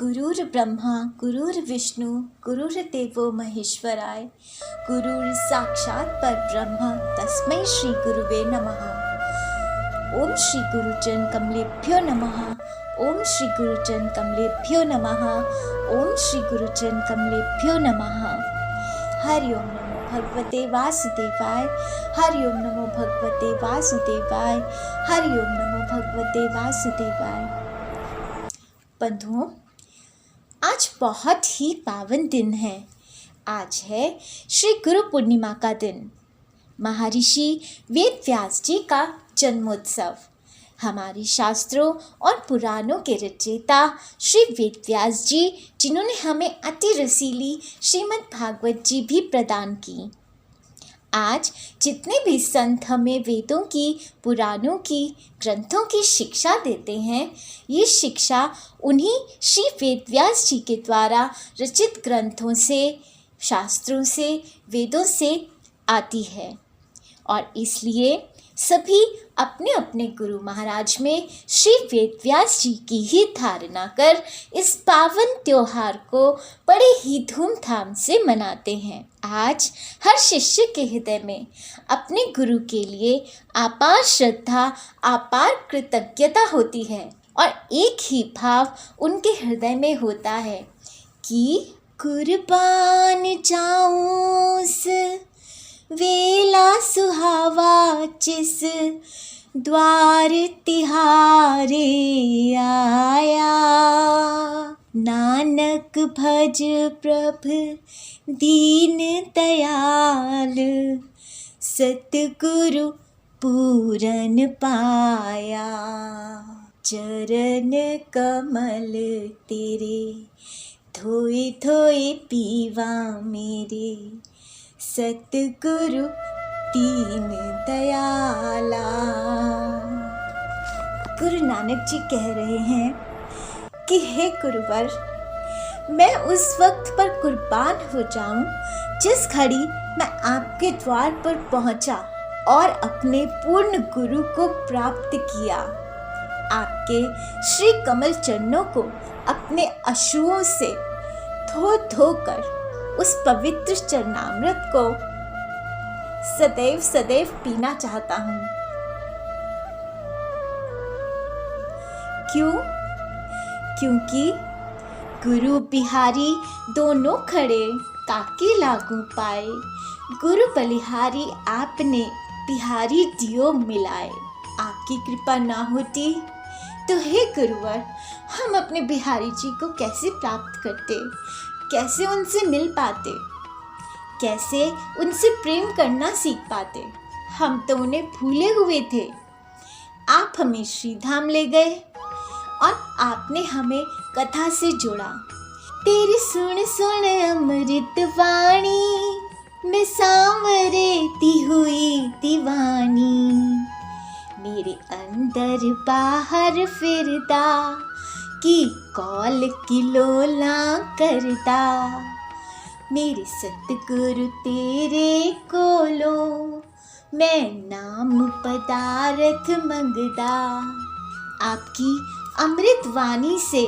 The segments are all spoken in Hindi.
गुरुर् ब्रह्मा गुरुर्विष्णु गुरुर्देवो महेश्वराय गुरुर् साक्षात् परब्रह्म तस्मै श्री गुरुवे नमः। ओम श्री गुरुचरण कमलेभ्यो नमः। ओम श्री गुरुचरण कमलेभ्यो नमः। ओम श्री गुरुचरण कमलेभ्यो नमः। हरि ओम नमो भगवते वासुदेवाय। हरि ओम नमो भगवते वासुदेवाय। हरि ओम नमो भगवते वासुदेवाय। बंधुओं, आज बहुत ही पावन दिन है। आज है श्री गुरु पूर्णिमा का दिन, महर्षि वेद व्यास जी का जन्मोत्सव। हमारे शास्त्रों और पुराणों के रचयिता श्री वेद व्यास जी, जिन्होंने हमें अति रसीली श्रीमद् भागवत जी भी प्रदान की। आज जितने भी संत हमें वेदों की, पुराणों की, ग्रंथों की शिक्षा देते हैं, ये शिक्षा उन्हीं श्री वेद व्यास जी के द्वारा रचित ग्रंथों से, शास्त्रों से, वेदों से आती है। और इसलिए सभी अपने अपने गुरु महाराज में श्री वेद व्यास जी की ही धारणा कर इस पावन त्योहार को बड़े ही धूमधाम से मनाते हैं। आज हर शिष्य के हृदय में अपने गुरु के लिए अपार श्रद्धा, अपार कृतज्ञता होती है और एक ही भाव उनके हृदय में होता है कि कुर्बान जाऊं उस वेला सुहावा जिस द्वार तिहारे आया। नानक भज प्रभ दीन दयाल सतगुरु पूरन पाया। चरण कमल तेरे धोए धोए पीवा मेरे सतगुरु दीन दयाला। गुरु नानक जी कह रहे हैं कि हे गुरुवर, मैं उस वक्त पर कुर्बान हो जाऊं जिस घड़ी मैं आपके द्वार पर पहुंचा और अपने पूर्ण गुरु को प्राप्त किया। आपके श्री कमल चरणों को अपने अश्रुओं से धो धो कर उस पवित्र चरणामृत को सदैव सदैव पीना चाहता हूँ। क्यों? क्योंकि गुरु बिहारी दोनों खड़े काके लागू पाए। गुरु बलिहारी आपने बिहारी दियो मिलाए। आपकी कृपा ना होती तो हे गुरुवर, हम अपने बिहारी जी को कैसे प्राप्त करते, कैसे उनसे मिल पाते, कैसे उनसे प्रेम करना सीख पाते। हम तो उन्हें भूले हुए थे। आप हमें श्रीधाम ले गए और आपने हमें कथा से जोड़ा। तेरी सुन सुन अमृत वाणी मैं सांवरेती हुई दीवानी। मेरे अंदर बाहर फिरता कि कौल किलोला करता। मेरे सतगुरु तेरे कोलो मैं नाम पदारथ मंगदा। आपकी अमृत वाणी से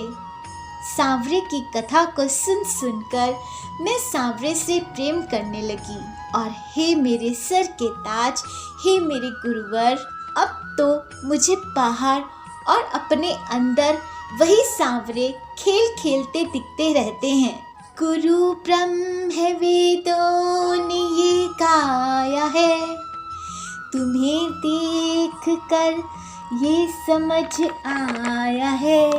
सांवरे की कथा को सुन सुनकर मैं सांवरे से प्रेम करने लगी। और हे मेरे सर के ताज, हे मेरे गुरुवर, अब तो मुझे बाहर और अपने अंदर वही सांवरे खेल खेलते दिखते रहते हैं। गुरु ब्रह्म है वेदों ने ये गाया है, तुम्हें देख कर ये समझ आया है।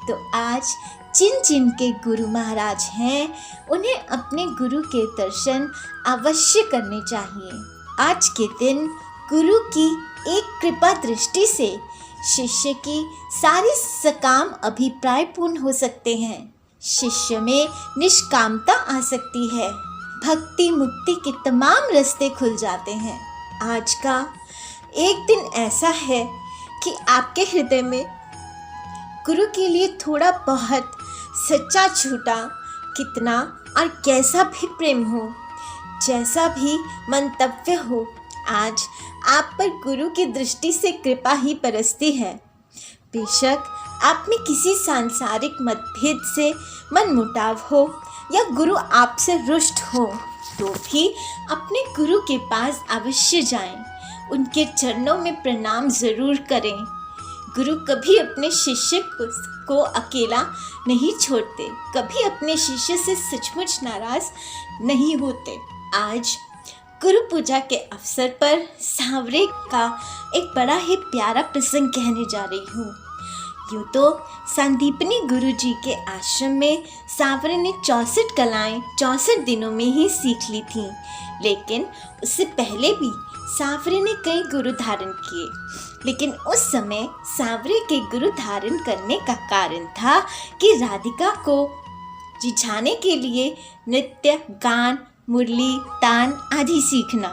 तो आज जिन जिन के गुरु महाराज हैं, उन्हें अपने गुरु के दर्शन अवश्य करने चाहिए। आज के दिन गुरु की एक कृपा दृष्टि से शिष्य की सारी सकाम अभिप्राय पूर्ण हो सकते हैं। शिष्य में निष्कामता आ सकती है। भक्ति मुक्ति के तमाम रास्ते खुल जाते हैं। आज का एक दिन ऐसा है कि आपके हृदय में गुरु के लिए थोड़ा बहुत सच्चा झूठा कितना और कैसा भी प्रेम हो, जैसा भी मंतव्य हो, आज आप पर गुरु की दृष्टि से कृपा ही बरसती है। बेशक आप में किसी सांसारिक मतभेद से मनमुटाव हो या गुरु आपसे रुष्ट हो तो भी अपने गुरु के पास अवश्य जाएं, उनके चरणों में प्रणाम जरूर करें। गुरु कभी अपने शिष्य को अकेला नहीं छोड़ते, कभी अपने शिष्य से सचमुच नाराज नहीं होते। आज गुरु पूजा के अवसर पर सांवरे का एक बड़ा ही प्यारा प्रसंग कहने जा रही हूँ। यूँ तो संदीपनी गुरु जी के आश्रम में सांवरे ने 64 कलाएं 64 दिनों में ही सीख ली थीं, लेकिन उससे पहले भी सांवरे ने कई गुरु धारण किए। लेकिन उस समय सांवरे के गुरु धारण करने का कारण था कि राधिका को रिझाने के लिए नृत्य, गान, मुरली, तान आदि सीखना।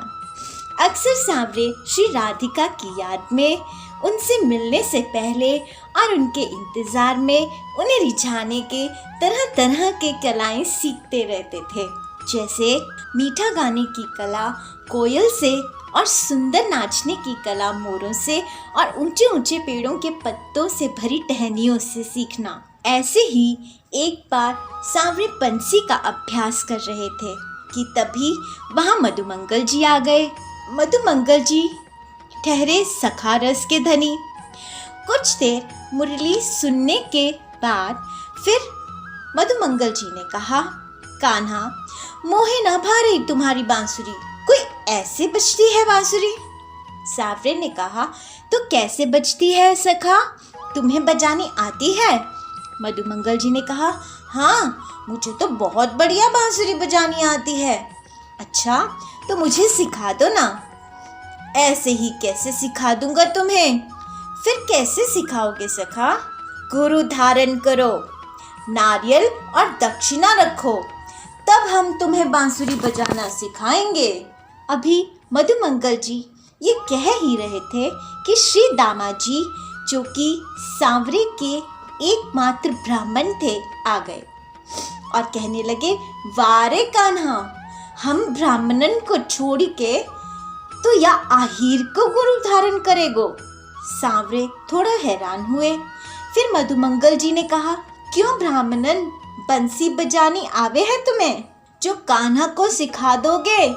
अक्सर सांवरे श्री राधिका की याद में, उनसे मिलने से पहले और उनके इंतजार में उन्हें रिझाने के तरह तरह के कलाएं सीखते रहते थे, जैसे मीठा गाने की कला कोयल से और सुंदर नाचने की कला मोरों से और ऊंचे ऊंचे पेड़ों के पत्तों से भरी टहनियों से सीखना। ऐसे ही एक बार सांवरे बंसी का अभ्यास कर रहे थे कि तभी वहाँ मधुमंगल जी आ गए। मधुमंगल जी ठहरे सखा रस के धनी। कुछ देर मुरली सुनने के बाद फिर मधुमंगल जी ने कहा, कान्हा, मोहे न भारे तुम्हारी बांसुरी, कोई ऐसे बजती है बांसुरी? सांवरे ने कहा, तो कैसे बजती है सखा, तुम्हें बजानी आती है? मधुमंगल जी ने कहा, हाँ, मुझे तो बहुत बढ़िया बांसुरी बजानी आती है। अच्छा, तो मुझे सिखा दो ना। ऐसे ही कैसे सिखा दूंगा तुम्हें? फिर कैसे सिखाओगे सखा? गुरु धारण करो, नारियल और दक्षिणा रखो, तब हम तुम्हें बांसुरी बजाना सिखाएंगे। अभी मधुमंगल जी ये कह ही रहे थे कि श्री दामा जी, जो कि सांवरे के एकमात्र ब्राह्मण थे, आ गए और कहने लगे, वारे कान्हा, हम ब्राह्मणन को छोड़ के तो या आहिर को गुरु धारण करेगो? सांवरे थोड़ा हैरान हुए। फिर मधुमंगल जी ने कहा, क्यों ब्राह्मणन, बंसी बजानी आवे है तुम्हें जो कान्हा को सिखा दोगे?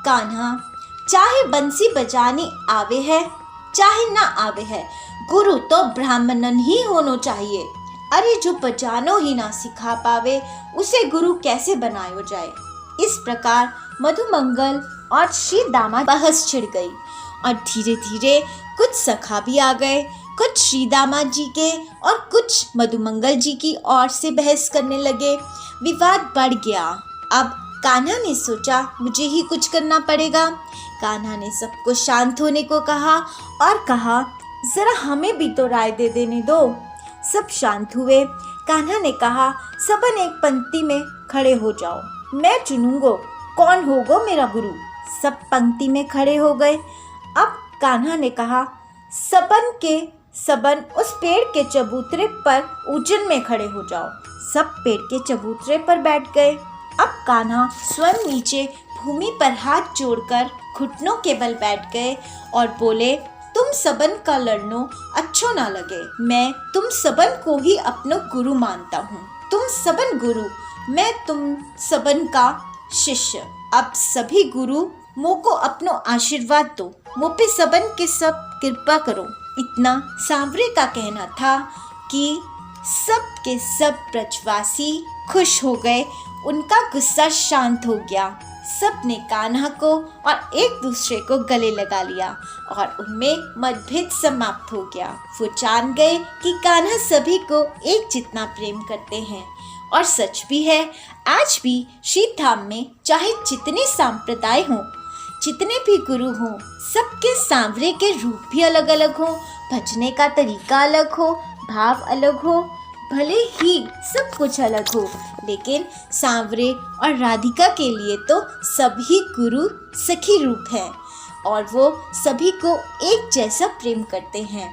कान्हा, चाहे बंसी बजानी आवे है चाहे ना आवे है, गुरु तो ब्राह्मणन ही होना चाहिए। अरे जो बजानो ही ना सिखा पावे, उसे गुरु कैसे बनायो जाए? इस प्रकार मधुमंगल और श्री दामा बहस छिड़ गई और धीरे धीरे कुछ सखा भी आ गए। कुछ श्री दामा जी के और कुछ मधुमंगल जी की ओर से बहस करने लगे। विवाद बढ़ गया। अब कान्हा ने सोचा, मुझे ही कुछ करना पड़ेगा। कान्हा ने सबको शांत होने को कहा और कहा, जरा हमें भी तो राय दे देने दो। सब शांत हुए। कान्हा ने कहा, सबन एक पंक्ति में खड़े हो जाओ, मैं चुनूंगो कौन होगा मेरा गुरु। सब पंक्ति में खड़े हो गए। अब कान्हा ने कहा, सबन के सबन उस पेड़ के चबूतरे पर उजन में खड़े हो जाओ। सब पेड़ के चबूतरे पर बैठ गए। अब कान्हा स्वयं नीचे भूमि पर हाथ जोड़कर घुटनों के बल बैठ गए और बोले, तुम सबन का लड़नो अच्छो ना लगे, मैं तुम सबन को ही अपना गुरु मानता हूँ। तुम सबन गुरु, मैं तुम सबन का शिष्य। अब सभी गुरु मोको अपनो आशीर्वाद दो, मुझ पे सबन के सब कृपा करो। इतना सांवरे का कहना था कि सब के सब ब्रजवासी खुश हो गए। उनका गुस्सा शांत हो गया। सब ने कान्हा को और एक दूसरे को गले लगा लिया और उनमें मतभेद समाप्त हो गया। वो जान गए कि कान्हा सभी को एक जितना प्रेम करते हैं। और सच भी है, आज भी श्री धाम में चाहे जितने संप्रदाय हों, जितने भी गुरु हों, सबके सांवरे के रूप भी अलग अलग हों, भजने का तरीका अलग हो, भाव अलग हो, भले ही सब कुछ अलग हो, लेकिन सांवरे और राधिका के लिए तो सभी गुरु सखी रूप हैं और वो सभी को एक जैसा प्रेम करते हैं।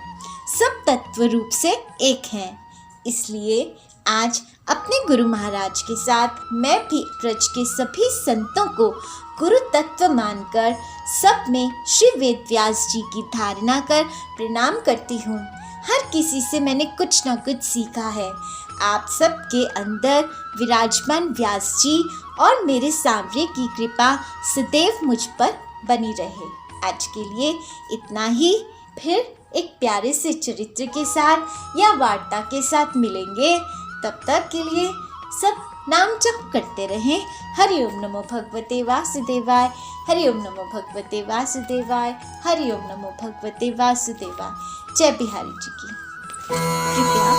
सब तत्व रूप से एक हैं। इसलिए आज अपने गुरु महाराज के साथ मैं भी ब्रज के सभी संतों को गुरु तत्व मानकर सब में श्री वेद व्यास जी की धारणा कर प्रणाम करती हूँ। हर किसी से मैंने कुछ न कुछ सीखा है। आप सबके अंदर विराजमान व्यास जी और मेरे सांवरे की कृपा सदैव मुझ पर बनी रहे। आज के लिए इतना ही। फिर एक प्यारे से चरित्र के साथ या वार्ता के साथ मिलेंगे। तब तक के लिए सब नाम जप करते रहें। हरि ओम नमो भगवते वासुदेवाय। हरि ओम नमो भगवते वासुदेवाय। हरि ओम नमो भगवते वासुदेवाय। जय बिहारी जी की। कृपया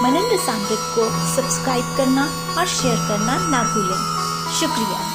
मनन रसामृत को सब्सक्राइब करना और शेयर करना ना भूलें। शुक्रिया।